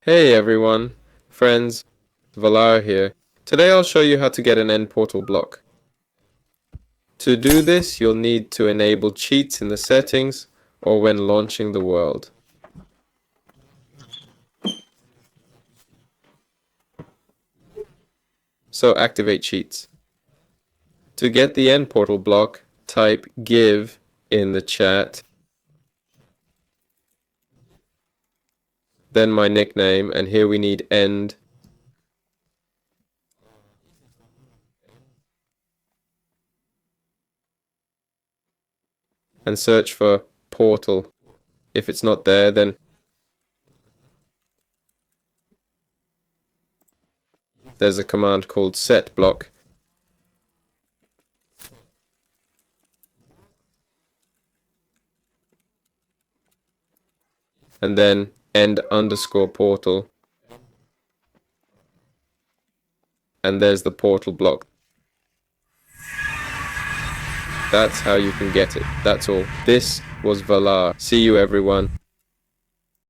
Hey everyone, friends, Valar here. Today I'll show you how to get an end portal block. To do this, you'll need to enable cheats in the settings or when launching the world. So activate cheats. To get the end portal block, type give in the chat, then my nickname, and here we need end. And search for portal. If it's not there, then there's a command called set block. And then end_portal. And there's the portal block. That's how you can get it. That's all. This was Valar. See you everyone.